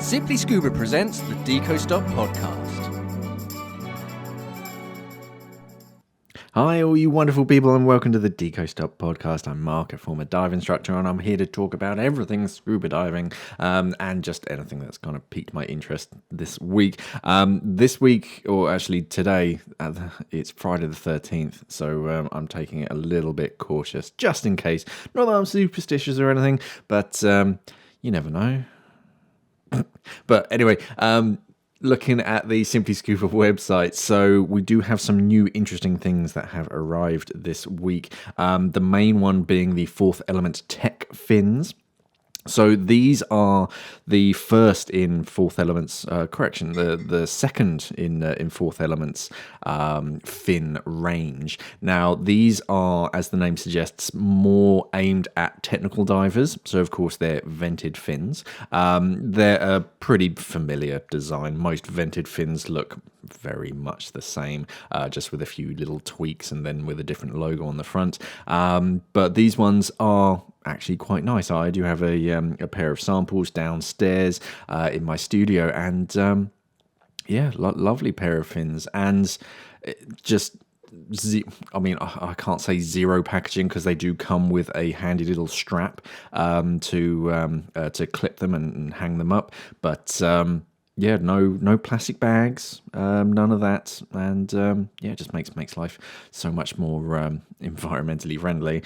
Simply Scuba presents the Deco Stop podcast. Hi all you wonderful people and welcome to the Deco Stop podcast. I'm Mark, a former dive instructor, and I'm here to talk about everything scuba diving and just anything that's kind of piqued my interest this week. This week, or actually today, it's Friday the 13th, so I'm taking it a little bit cautious, just in case. Not that I'm superstitious or anything, but you never know. But anyway, looking at the Simply Scuba website, so we do have some new interesting things that have arrived this week. The main one being the Fourth Element Tech fins. So these are the first in Fourth Elements, the second in Fourth Elements fin range. Now these are, as the name suggests, more aimed at technical divers. So of course they're vented fins. They're a pretty familiar design. Most vented fins look very much the same, just with a few little tweaks and then with a different logo on the front. But these ones are actually quite nice. I do have a pair of samples downstairs in my studio, and lovely pair of fins, and just I can't say zero packaging because they do come with a handy little strap to clip them and hang them up, but no plastic bags, none of that, and it just makes life so much more environmentally friendly.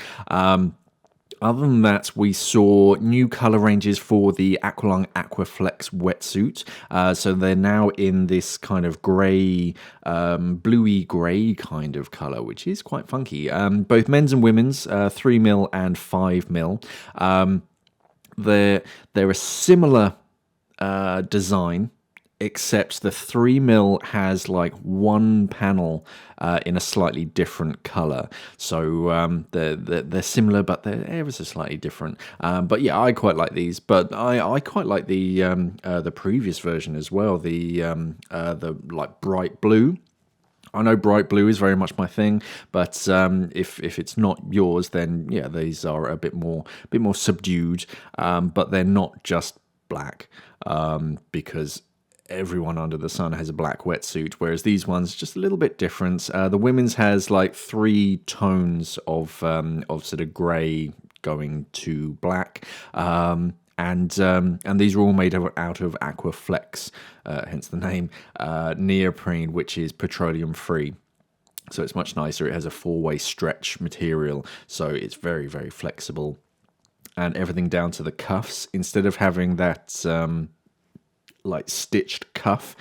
Other than that, we saw new colour ranges for the AquaFlex wetsuit. So they're now in this kind of grey, bluey grey kind of colour, which is quite funky. Both men's and women's, 3mm and 5mm. They're a similar design, except the 3mm has like one panel in a slightly different color. So they're similar, but they're ever so slightly different. But yeah, I quite like these. But I quite like the previous version as well. The like bright blue. I know bright blue is very much my thing, but if it's not yours, then yeah, these are a bit more subdued. But they're not just black, because everyone under the sun has a black wetsuit, whereas these ones just a little bit different. The women's has like 3 tones of sort of grey going to black, and these are all made out of AquaFlex, hence the name, neoprene, which is petroleum free. So it's much nicer. It has a 4-way stretch material, so it's very, very flexible. And everything down to the cuffs, instead of having that like stitched cuff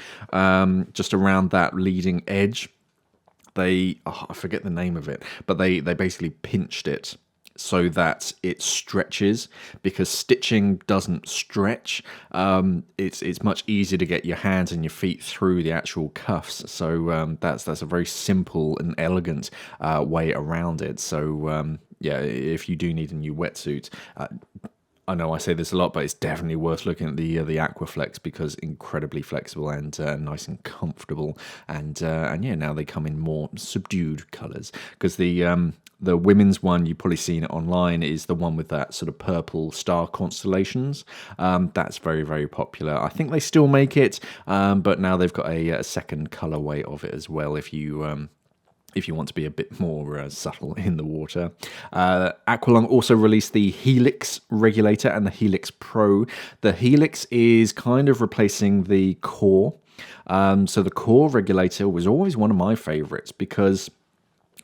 just around that leading edge, I forget the name of it, but they basically pinched it so that it stretches, because stitching doesn't stretch. It's much easier to get your hands and your feet through the actual cuffs. So that's a very simple and elegant way around it. So if you do need a new wetsuit, I know I say this a lot, but it's definitely worth looking at the AquaFlex, because incredibly flexible and nice and comfortable. And now they come in more subdued colours, because the women's one, you've probably seen it online, is the one with that sort of purple star constellations. That's very, very popular. I think they still make it, but now they've got a second colourway of it as well, if you want to be a bit more subtle in the water. Aqualung also released the Helix Regulator and the Helix Pro. The Helix is kind of replacing the Core. So the Core Regulator was always one of my favourites, because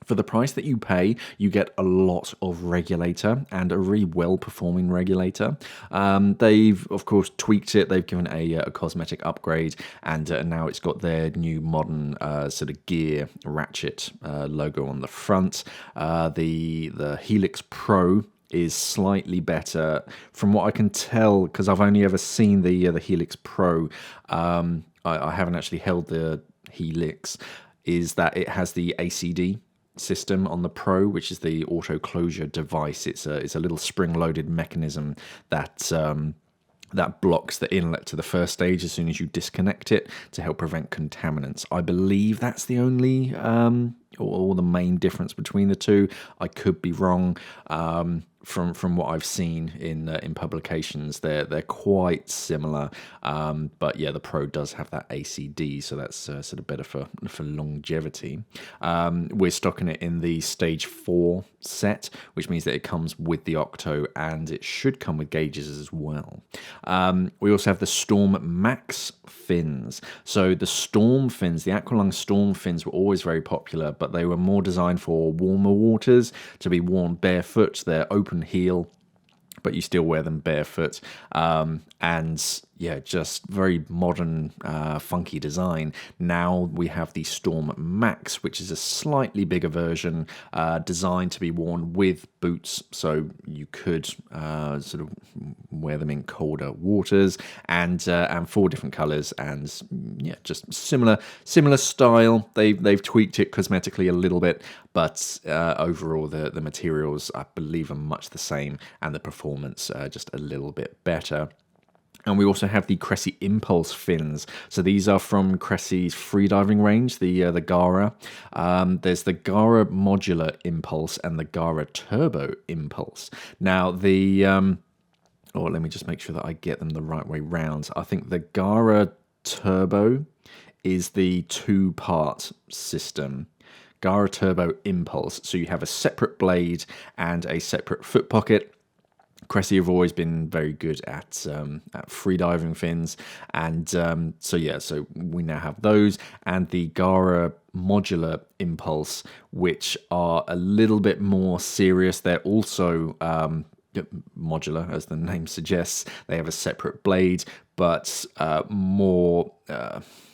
for the price that you pay, you get a lot of regulator, and a really well-performing regulator. They've, of course, tweaked it. They've given a cosmetic upgrade, and now it's got their new modern sort of gear ratchet logo on the front. The Helix Pro is slightly better, from what I can tell, because I've only ever seen the Helix Pro. I haven't actually held the Helix. Is that it has the ACD system on the Pro, which is the auto closure device. It's a little spring-loaded mechanism that blocks the inlet to the first stage as soon as you disconnect it, to help prevent contaminants. I believe that's the only or the main difference between the two. I could be wrong. From what I've seen in publications, they're quite similar, but yeah, the Pro does have that ACD, so that's sort of better for longevity. We're stocking it in the Stage 4 set, which means that it comes with the Octo, and it should come with gauges as well. We also have the Storm Max fins. So the Storm fins, the Aqualung Storm fins, were always very popular, but they were more designed for warmer waters, to be worn barefoot. They're open heel, but you still wear them barefoot. And yeah, just very modern, funky design. Now we have the Storm Max, which is a slightly bigger version, designed to be worn with boots, so you could sort of wear them in colder waters, and 4 different colours, and yeah, just similar style. They've tweaked it cosmetically a little bit, but overall the materials, I believe, are much the same, and the performance just a little bit better. And we also have the Cressi Impulse fins. So these are from Cressi's freediving range, the Gara. There's the Gara Modular Impulse and the Gara Turbo Impulse. Now let me just make sure that I get them the right way round. I think the Gara Turbo is the 2-part system. Gara Turbo Impulse. So you have a separate blade and a separate foot pocket. Cressi have always been very good at freediving fins, and so we now have those, and the Gara Modular Impulse, which are a little bit more serious. They're also modular, as the name suggests. They have a separate blade, but more.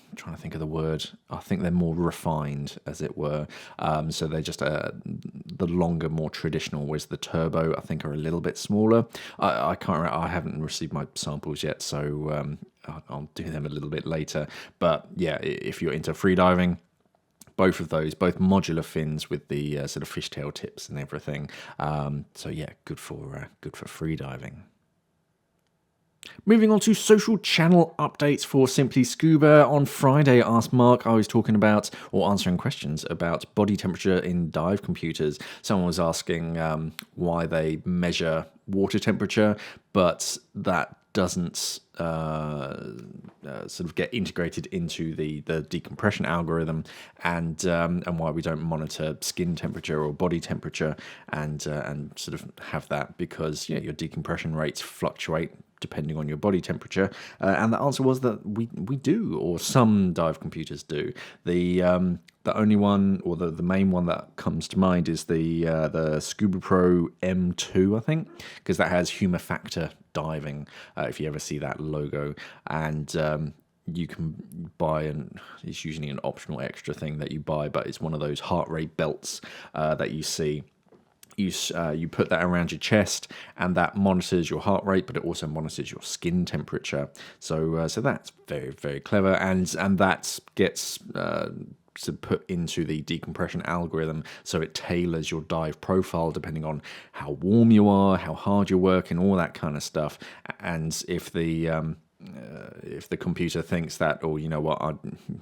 I'm trying to think of the word. I think they're more refined, as it were. So they're just the longer, more traditional, whereas the turbo, I think, are a little bit smaller. I can't remember. I haven't received my samples yet, so I'll do them a little bit later. But yeah, if you're into freediving, both of those, both modular fins with the sort of fishtail tips and everything. So yeah, good for freediving. Moving on to social channel updates for Simply Scuba. On Friday, AskMark, I was talking about, or answering questions about body temperature in dive computers. Someone was asking why they measure water temperature, but that doesn't sort of get integrated into the decompression algorithm, and why we don't monitor skin temperature or body temperature and sort of have that, because your decompression rates fluctuate depending on your body temperature, and the answer was that we do, or some dive computers do. The only one, or the main one that comes to mind, is the Scuba Pro M2, I think, because that has Humifactor diving, if you ever see that logo, and you can buy, it's usually an optional extra thing that you buy, but it's one of those heart rate belts that you see. You put that around your chest, and that monitors your heart rate, but it also monitors your skin temperature. So that's very, very clever, and that gets put into the decompression algorithm, so it tailors your dive profile depending on how warm you are, how hard you're working, all that kind of stuff. And if the computer thinks that, oh, you know what,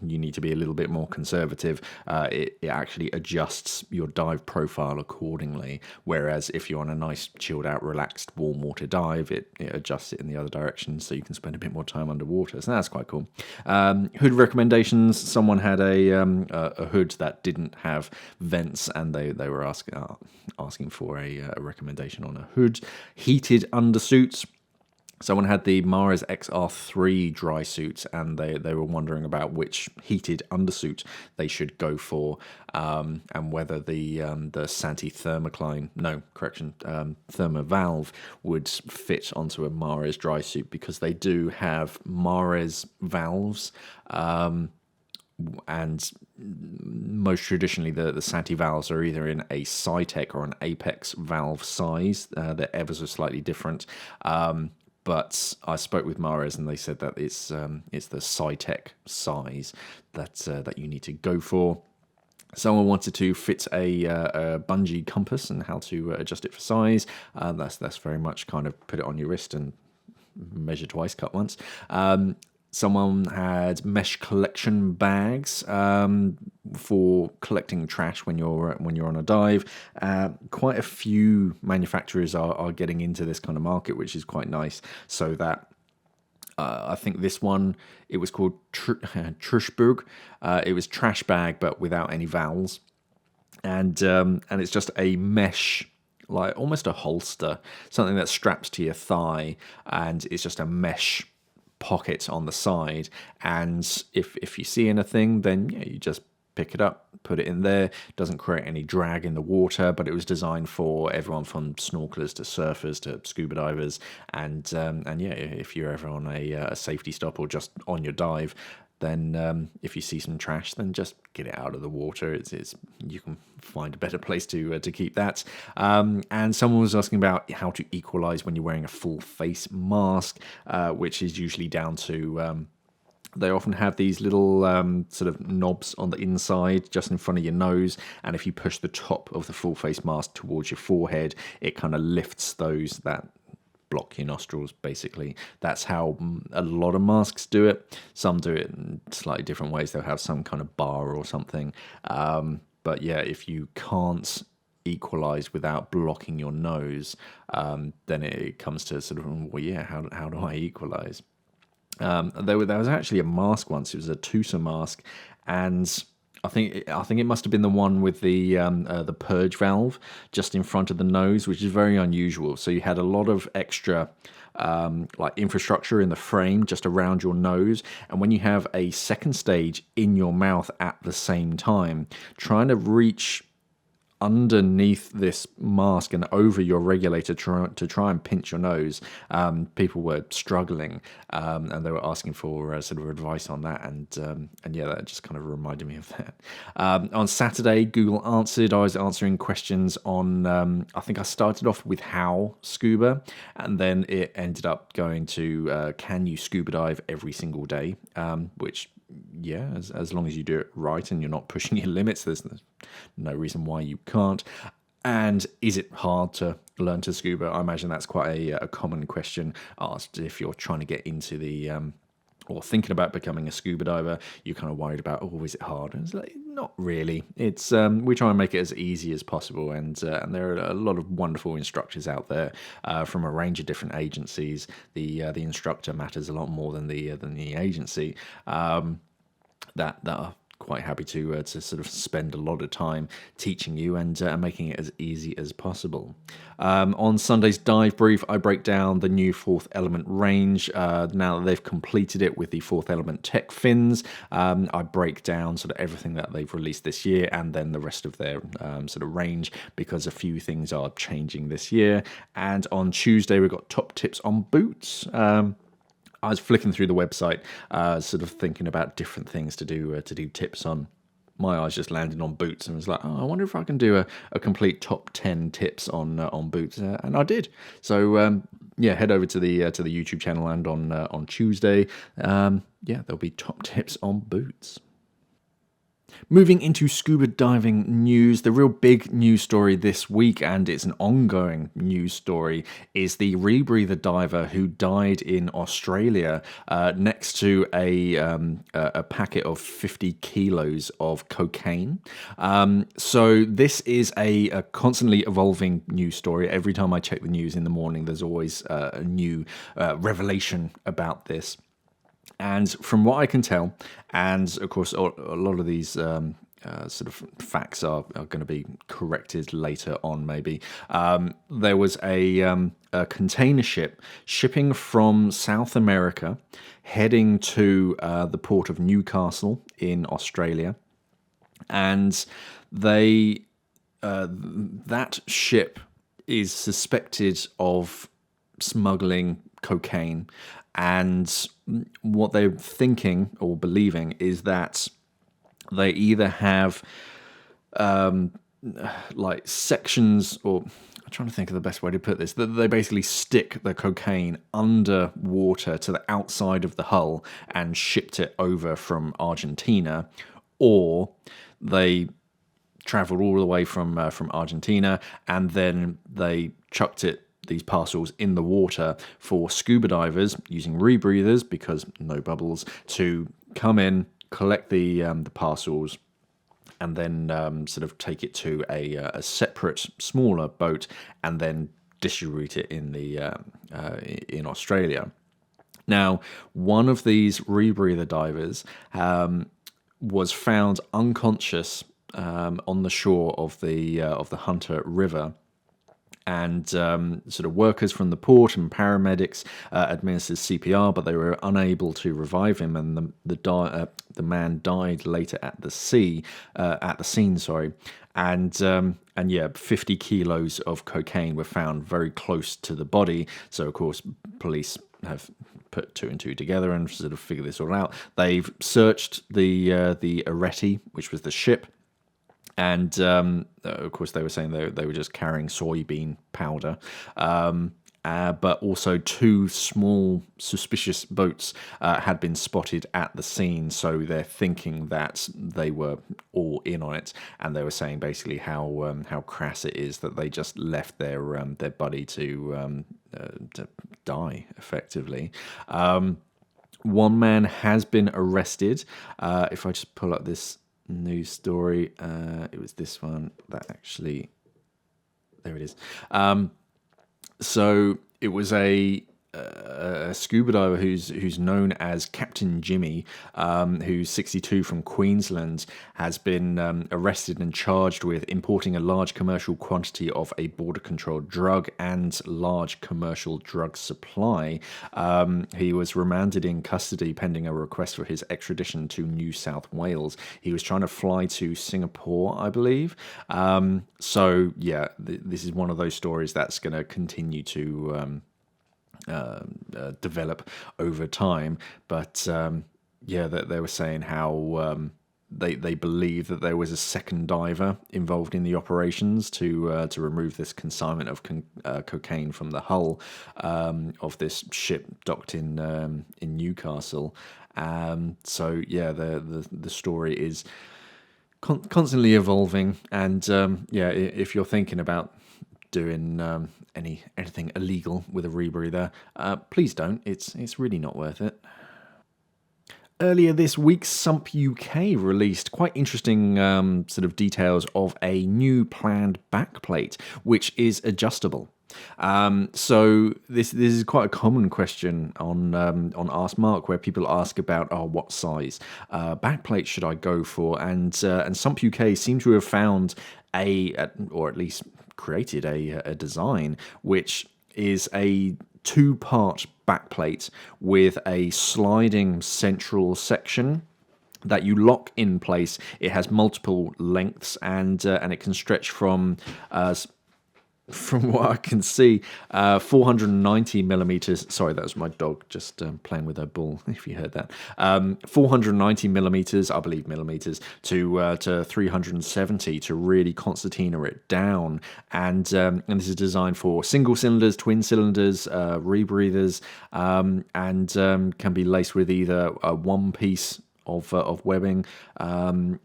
you need to be a little bit more conservative, it actually adjusts your dive profile accordingly. Whereas if you're on a nice, chilled out, relaxed, warm water dive, it adjusts it in the other direction, so you can spend a bit more time underwater. So that's quite cool. Hood recommendations. Someone had a hood that didn't have vents, and they were asking for a recommendation on a hood. Heated undersuits. Someone had the Mares XR3 dry suits, and they were wondering about which heated undersuit they should go for, and whether the Santi Thermovalve would fit onto a Mares dry suit, because they do have Mares valves, and most traditionally the Santi valves are either in a Cytec or an Apex valve size. They're ever so slightly different. But I spoke with Mares, and they said that it's the Cytec size that you need to go for. Someone wanted to fit a bungee compass and how to adjust it for size. That's very much kind of put it on your wrist and measure twice, cut once. Someone had mesh collection bags for collecting trash when you're on a dive. Quite a few manufacturers are getting into this kind of market, which is quite nice. So that I think this one, it was called Trushbug. It was trash bag, but without any vowels, and it's just a mesh, like almost a holster, something that straps to your thigh, and it's just a mesh pocket on the side, and if you see anything, then you just pick it up, put it in there. It doesn't create any drag in the water, but it was designed for everyone from snorkelers to surfers to scuba divers, and if you're ever on a safety stop or just on your dive, then if you see some trash, then just get it out of the water. It's you can find a better place to keep that. And someone was asking about how to equalize when you're wearing a full face mask, which is usually down to they often have these little sort of knobs on the inside just in front of your nose, and if you push the top of the full face mask towards your forehead, it kind of lifts those that block your nostrils, basically. That's how a lot of masks do it. Some do it in slightly different ways. They'll have some kind of bar or something. But yeah, if you can't equalize without blocking your nose, then it comes to sort of, well, yeah, how do I equalize? There was actually a mask once. It was a Tusa mask, and I think it must have been the one with the purge valve just in front of the nose, which is very unusual. So you had a lot of extra like infrastructure in the frame just around your nose, and when you have a second stage in your mouth at the same time, trying to reach underneath this mask and over your regulator to try and pinch your nose, people were struggling, and they were asking for sort of advice on that, and yeah, that just kind of reminded me of that. On Saturday, Google Answered. I was answering questions on, I think I started off with how scuba, and then it ended up going to can you scuba dive every single day, which, yeah, as long as you do it right and you're not pushing your limits, there's no reason why you can't. And is it hard to learn to scuba? I imagine that's quite a common question asked if you're trying to get into the or thinking about becoming a scuba diver. You're kind of worried about, oh, is it hard? And it's like, not really. It's we try and make it as easy as possible, and there are a lot of wonderful instructors out there from a range of different agencies. The instructor matters a lot more than the agency. That are quite happy to sort of spend a lot of time teaching you and making it as easy as possible. On Sunday's dive brief, I break down the new Fourth Element range. Now that they've completed it with the Fourth Element tech fins, I break down sort of everything that they've released this year and then the rest of their sort of range, because a few things are changing this year. And on Tuesday, we've got top tips on boots. I was flicking through the website, sort of thinking about different things to do tips on. My eyes just landed on boots, and was like, oh, I wonder if I can do a complete top 10 tips on boots, and I did. So yeah, head over to the YouTube channel, and on Tuesday, yeah, there'll be top tips on boots. Moving into scuba diving news, the real big news story this week, and it's an ongoing news story, is the rebreather diver who died in Australia next to a packet of 50 kilos of cocaine. So this is a constantly evolving news story. Every time I check the news in the morning, there's always a new revelation about this. And from what I can tell, and of course a lot of these sort of facts are going to be corrected later on maybe, there was a container ship shipping from South America heading to the port of Newcastle in Australia, and that ship is suspected of smuggling cocaine. And what they're thinking or believing is that they either have like sections, or I'm trying to think of the best way to put this, that they basically stick the cocaine underwater to the outside of the hull and shipped it over from Argentina, or they traveled all the way from Argentina and then they chucked it these parcels in the water for scuba divers using rebreathers, because no bubbles, to come in, collect the parcels, and then sort of take it to a separate, smaller boat, and then distribute it in Australia. Now, one of these rebreather divers was found unconscious on the shore of the Hunter River. And sort of workers from the port and paramedics administered CPR, but they were unable to revive him, and the man died later at the scene. And yeah, 50 kilos of cocaine were found very close to the body. So of course, police have put two and two together and sort of figured this all out. They've searched the Areti, which was the ship. And of course, they were saying they were just carrying soybean powder, but also two small suspicious boats had been spotted at the scene. So they're thinking that they were all in on it, and they were saying basically how crass it is that they just left their buddy to die effectively. One man has been arrested. If I just pull up this news story, it was this one that actually, there it is. So it was a scuba diver who's known as Captain Jimmy, who's 62 from Queensland, has been arrested and charged with importing a large commercial quantity of a border-controlled drug and large commercial drug supply. He was remanded in custody pending a request for his extradition to New South Wales. He was trying to fly to Singapore, I believe. So yeah, this is one of those stories that's going to continue to develop over time, but yeah, that they were saying how they believe that there was a second diver involved in the operations to remove this consignment of cocaine from the hull of this ship docked in Newcastle. So yeah, the story is constantly evolving, and yeah, if you're thinking about doing anything illegal with a rebreather, please don't. It's really not worth it. Earlier this week, Sump UK released quite interesting sort of details of a new planned backplate, which is adjustable. So this is quite a common question on AskMark, where people ask about what size backplate should I go for, and Sump UK seem to have found or at least created a design which is a two-part backplate with a sliding central section that you lock in place. It has multiple lengths, and it can stretch from what I can see, 490 millimeters. Sorry, that was my dog just playing with her ball, if you heard that. 490 millimeters, I believe millimeters, to 370 to really concertina it down. And this is designed for single cylinders, twin cylinders, rebreathers, and can be laced with either one piece of webbing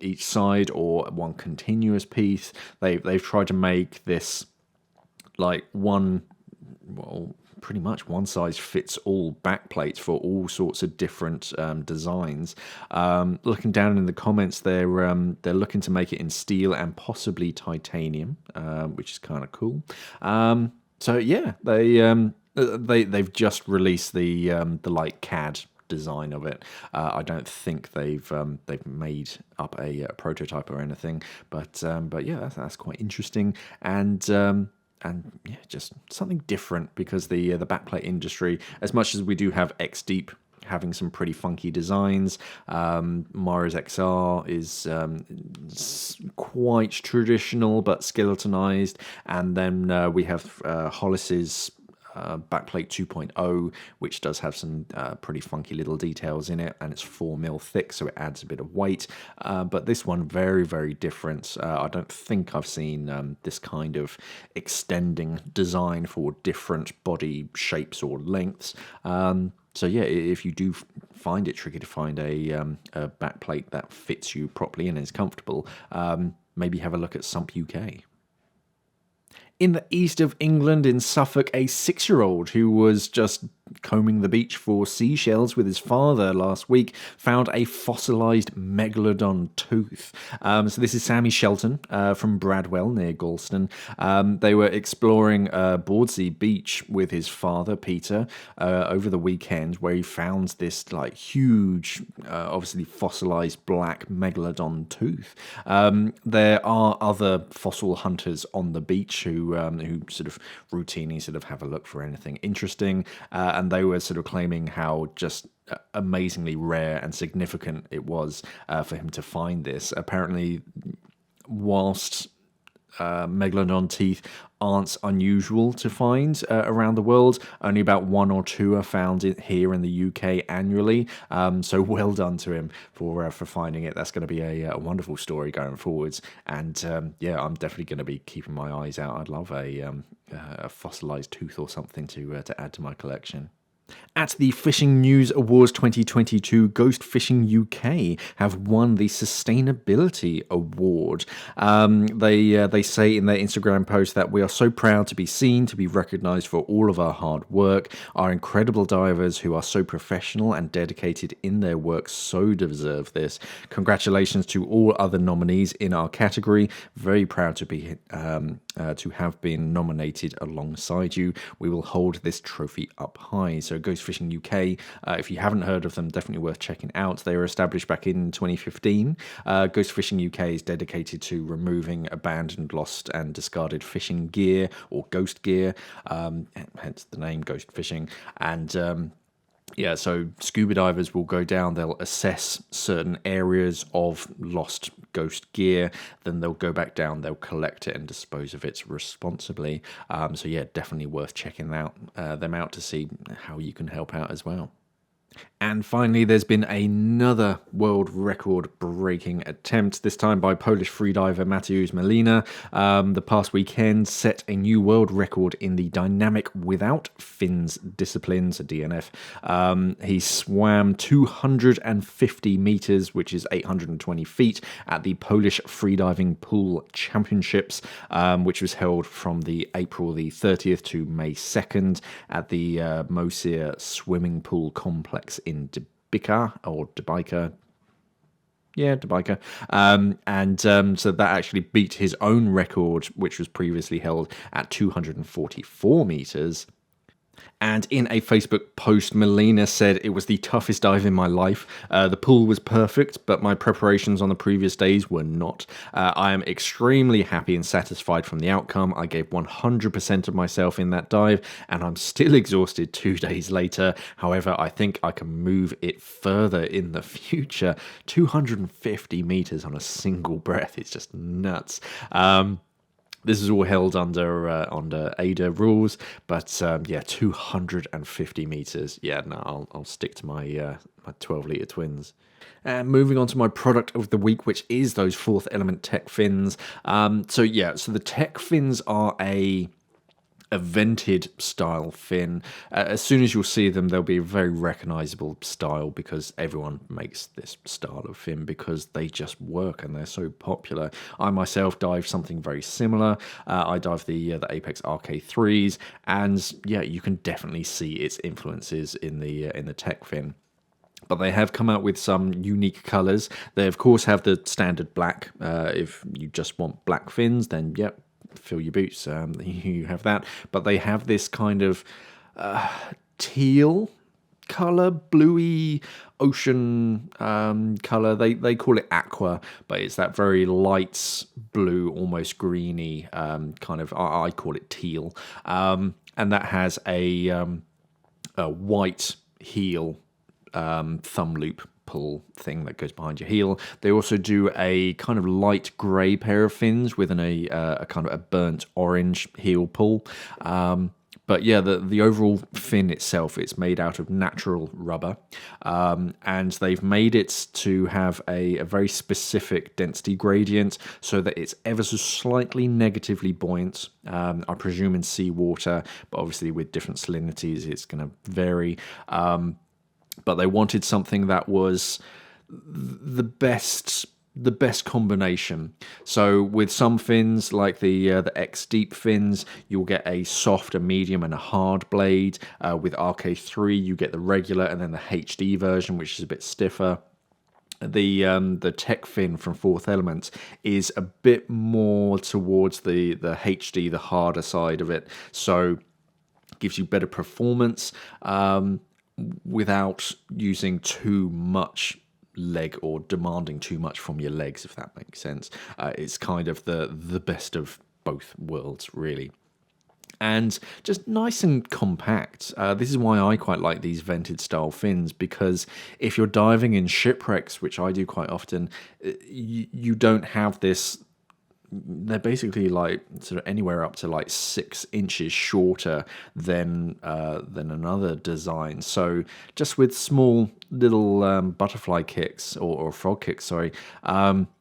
each side or one continuous piece. They've tried to make this like pretty much one size fits all backplates for all sorts of different designs. Looking down in the comments, they're looking to make it in steel and possibly titanium, which is kind of cool. So yeah, they've just released the like CAD design of it. I don't think they've made up a prototype or anything, but yeah, that's quite interesting. And yeah, just something different, because the backplate industry, as much as we do have X-Deep having some pretty funky designs, Mara's XR is quite traditional but skeletonized, and then we have Hollis's Backplate 2.0, which does have some pretty funky little details in it, and it's 4mm thick, so it adds a bit of weight. But this one, very, very different. I don't think I've seen this kind of extending design for different body shapes or lengths. So yeah, if you do find it tricky to find a backplate that fits you properly and is comfortable, maybe have a look at Sump UK. In the east of England, in Suffolk, a 6-year-old who was just combing the beach for seashells with his father last week found a fossilised Megalladon Tooth. So this is Sammy Shelton from Bradwell near Galston. They were exploring Bordsey Beach with his father Peter over the weekend, where he found this like huge, obviously fossilised black Megalladon tooth. There are other fossil hunters on the beach who sort of routinely sort of have a look for anything interesting. And they were sort of claiming how just amazingly rare and significant it was for him to find this. Apparently, whilst Megalladon teeth aren't unusual to find around the world, only about 1 or 2 are found here in the UK annually. So well done to him for finding it. That's going to be a wonderful story going forwards. And I'm definitely going to be keeping my eyes out. I'd love a fossilized tooth or something to add to my collection. At the Fishing News Awards 2022, Ghost Fishing UK have won the Sustainability Award. They say in their Instagram post that we are so proud to be seen, to be recognised for all of our hard work. Our incredible divers who are so professional and dedicated in their work so deserve this. Congratulations to all other nominees in our category. Very proud to be to have been nominated alongside you. We will hold this trophy up high. So Ghost Fishing UK, if you haven't heard of them, definitely worth checking out. They were established back in 2015. Ghost Fishing UK is dedicated to removing abandoned, lost and discarded fishing gear or ghost gear, hence the name Ghost Fishing. And so scuba divers will go down, they'll assess certain areas of lost ghost gear, then they'll go back down, they'll collect it and dispose of it responsibly. Definitely worth checking them out to see how you can help out as well. And finally, there's been another world record breaking attempt, this time by Polish freediver Mateusz Melina. The past weekend set a new world record in the dynamic without fins discipline, so DNF. He swam 250 meters, which is 820 feet, at the Polish Freediving Pool Championships, which was held from the April the 30th to May 2nd at the Mosir Swimming Pool Complex in Debica. So that actually beat his own record, which was previously held at 244 meters. And in a Facebook post, Melina said, "It was the toughest dive in my life. The pool was perfect, but my preparations on the previous days were not. I am extremely happy and satisfied from the outcome. I gave 100% of myself in that dive, and I'm still exhausted 2 days later. However, I think I can move it further in the future." 250 meters on a single breath. It's just nuts. This is all held under ADA rules, but 250 meters. I'll stick to my 12-litre twins. And moving on to my product of the week, which is those Fourth Element Tech fins. So the Tech fins are a vented style fin. As soon as you'll see them, they'll be a very recognizable style because everyone makes this style of fin because they just work and they're so popular. I myself dive something very similar. I dive the Apex RK3s, and you can definitely see its influences in the Tech fin. But they have come out with some unique colours. They of course have the standard black. If you just want black fins, then fill your boots, you have that. But they have this kind of teal colour, bluey ocean colour. They call it aqua, but it's that very light blue, almost greeny kind of, I call it teal. And that has a white heel thumb loop pull thing that goes behind your heel. They also do a kind of light grey pair of fins with a kind of a burnt orange heel pull. But the overall fin itself, it's made out of natural rubber, and they've made it to have a very specific density gradient so that it's ever so slightly negatively buoyant. I presume in seawater, but obviously with different salinities, it's going to vary. But they wanted something that was the best the best combination. So with some fins, like the X Deep fins, you'll get a soft, a medium, and a hard blade. With RK3, you get the regular and then the HD version, which is a bit stiffer. The tech fin from Fourth Element is a bit more towards the HD, the harder side of it. So gives you better performance without using too much leg or demanding too much from your legs, if that makes sense. It's kind of the best of both worlds, really. And just nice and compact. This is why I quite like these vented style fins, because if you're diving in shipwrecks, which I do quite often, you don't have this. They're basically like sort of anywhere up to like 6 inches shorter than another design. So just with small little butterfly kicks or frog kicks, sorry.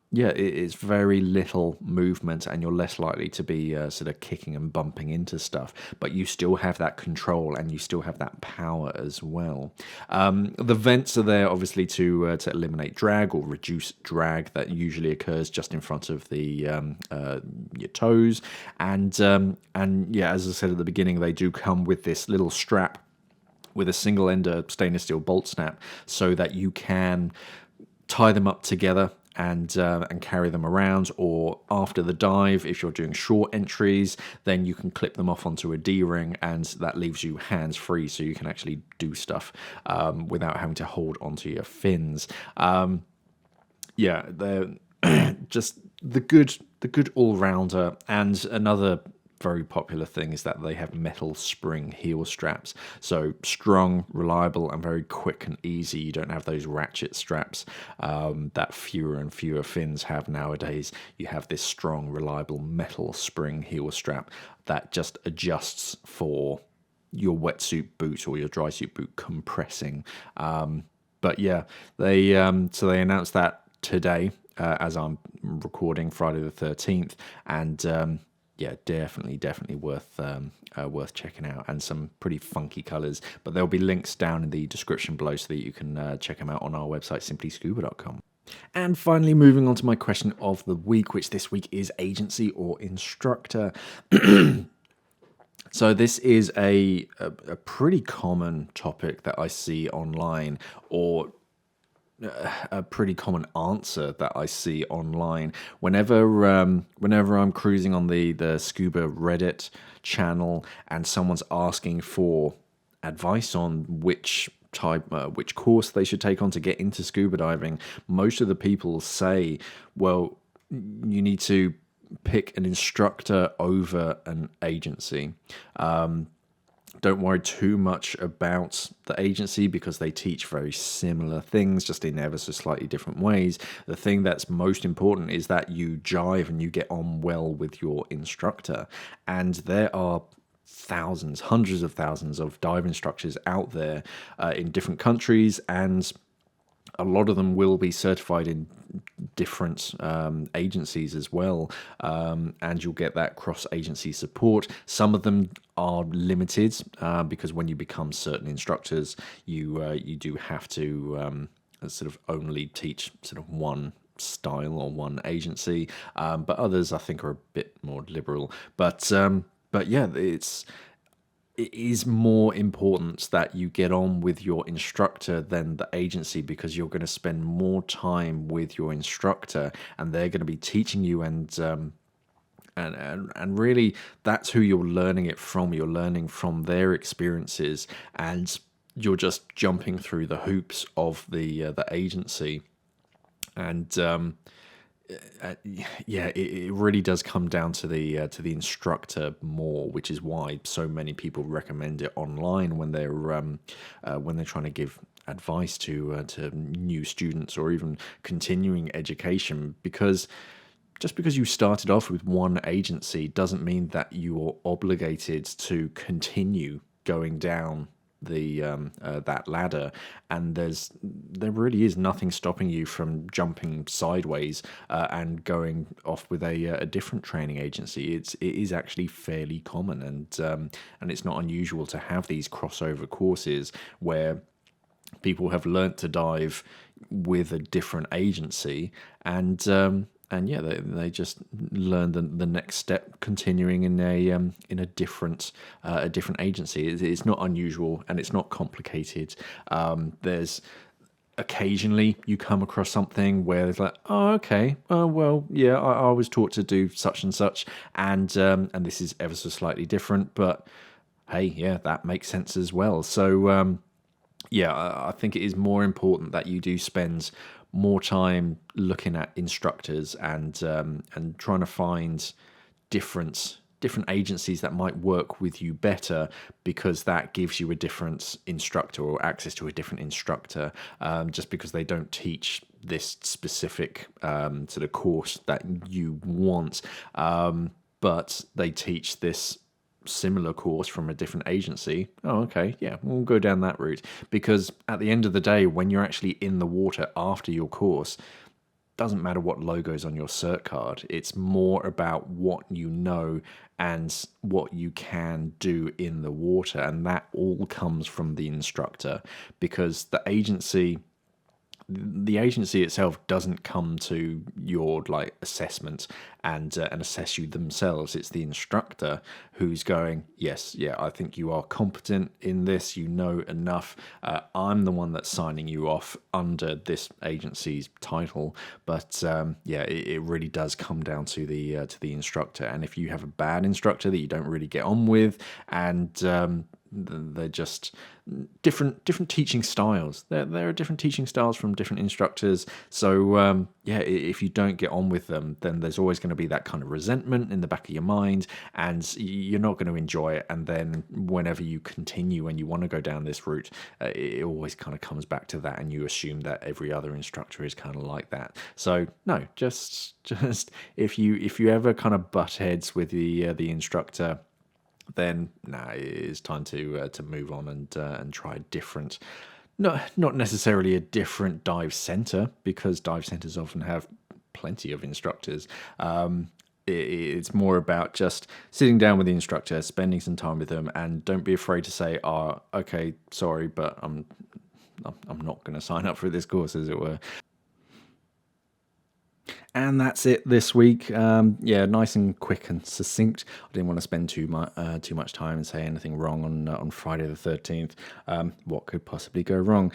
It's very little movement, and you're less likely to be sort of kicking and bumping into stuff. But you still have that control, and you still have that power as well. The vents are there, obviously, to eliminate drag or reduce drag that usually occurs just in front of the your toes. And as I said at the beginning, they do come with this little strap with a single ender stainless steel bolt snap, so that you can tie them up together and carry them around, or after the dive, if you're doing short entries, then you can clip them off onto a D-ring, and that leaves you hands-free, so you can actually do stuff without having to hold onto your fins. They're just the good all-rounder. And another very popular thing is that they have metal spring heel straps, so strong, reliable, and very quick and easy. You don't have those ratchet straps that fewer and fewer fins have nowadays. You have this strong, reliable metal spring heel strap that just adjusts for your wetsuit boot or your dry suit boot compressing. They announced that today as I'm recording, Friday the 13th, and definitely worth checking out, and some pretty funky colours. But there'll be links down in the description below so that you can check them out on our website, simplyscuba.com. And finally, moving on to my question of the week, which this week is agency or instructor. So this is a pretty common topic that I see online, or a pretty common answer that I see online whenever I'm cruising on the Scuba Reddit channel, and someone's asking for advice on which course they should take on to get into scuba diving. Most of the people say, well, you need to pick an instructor over an agency. Don't worry too much about the agency, because they teach very similar things, just in ever so slightly different ways. The thing that's most important is that you jive and you get on well with your instructor. And there are thousands, hundreds of thousands of dive instructors out there in different countries, and a lot of them will be certified in different agencies as well, and you'll get that cross-agency support. Some of them are limited because when you become certain instructors, you do have to sort of only teach sort of one style or one agency, but others I think are a bit more liberal. But it is more important that you get on with your instructor than the agency, because you're going to spend more time with your instructor, and they're going to be teaching you, and really that's who you're learning it from. You're learning from their experiences, and you're just jumping through the hoops of the agency. And it really does come down to the instructor more, which is why so many people recommend it online when they're trying to give advice to new students or even continuing education. Because just because you started off with one agency doesn't mean that you're obligated to continue going down that ladder, and there really is nothing stopping you from jumping sideways and going off with a different training agency. It is actually fairly common, and it's not unusual to have these crossover courses where people have learnt to dive, with a different agency, and yeah, they just learn the next step, continuing in a different agency. It's not unusual and it's not complicated. There's occasionally you come across something where it's like, oh, okay, well, yeah, I was taught to do such and such, and this is ever so slightly different, but hey, yeah, that makes sense as well. So yeah, I think it is more important that you do spend more time looking at instructors and trying to find different agencies that might work with you better, because that gives you a different instructor or access to a different instructor, just because they don't teach this specific sort of course that you want, but they teach this similar course from a different agency. Oh, okay, yeah, we'll go down that route. Because at the end of the day, when you're actually in the water after your course, doesn't matter what logo's on your cert card. It's more about what you know and what you can do in the water, and that all comes from the instructor, because the agency itself doesn't come to your assessment and assess you themselves. It's the instructor who's going, yes, yeah, I think you are competent in this. You know enough. I'm the one that's signing you off under this agency's title. But yeah, it really does come down to the instructor. And if you have a bad instructor that you don't really get on with, and they're just different teaching styles. There are different teaching styles from different instructors. So yeah, if you don't get on with them, then there's always going to be that kind of resentment in the back of your mind, and you're not going to enjoy it. And then whenever you continue and you want to go down this route, it always kind of comes back to that, and you assume that every other instructor is kind of like that. So no, just if you ever kind of butt heads with the instructor, then it is time to move on and try a different, not necessarily a different dive center, because dive centers often have plenty of instructors. It's more about just sitting down with the instructor, spending some time with them, and don't be afraid to say, "Oh, okay, sorry, but I'm not going to sign up for this course," as it were. And that's it this week. Yeah, nice and quick and succinct. I didn't want to spend too much time and say anything wrong on Friday the 13th. What could possibly go wrong?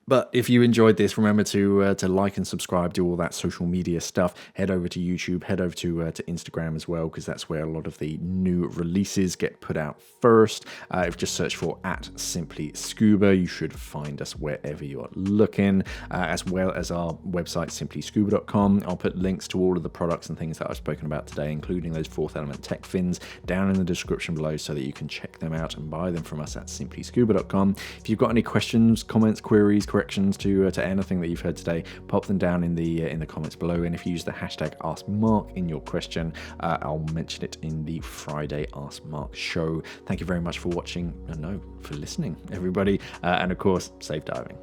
But if you enjoyed this, remember to like and subscribe, do all that social media stuff. Head over to YouTube, head over to Instagram as well, because that's where a lot of the new releases get put out first. If you just search for @simplyscuba, you should find us wherever you are looking, as well as our website, simplyscuba.com. I'll put links to all of the products and things that I've spoken about today, including those fourth element tech fins, down in the description below, so that you can check them out and buy them from us at simplyscuba.com. If you've got any questions, comments, queries, corrections to anything that you've heard today, pop them down in the comments below. And if you use the hashtag AskMark in your question, I'll mention it in the Friday AskMark show. Thank you very much for watching, and for listening, everybody. And of course, safe diving.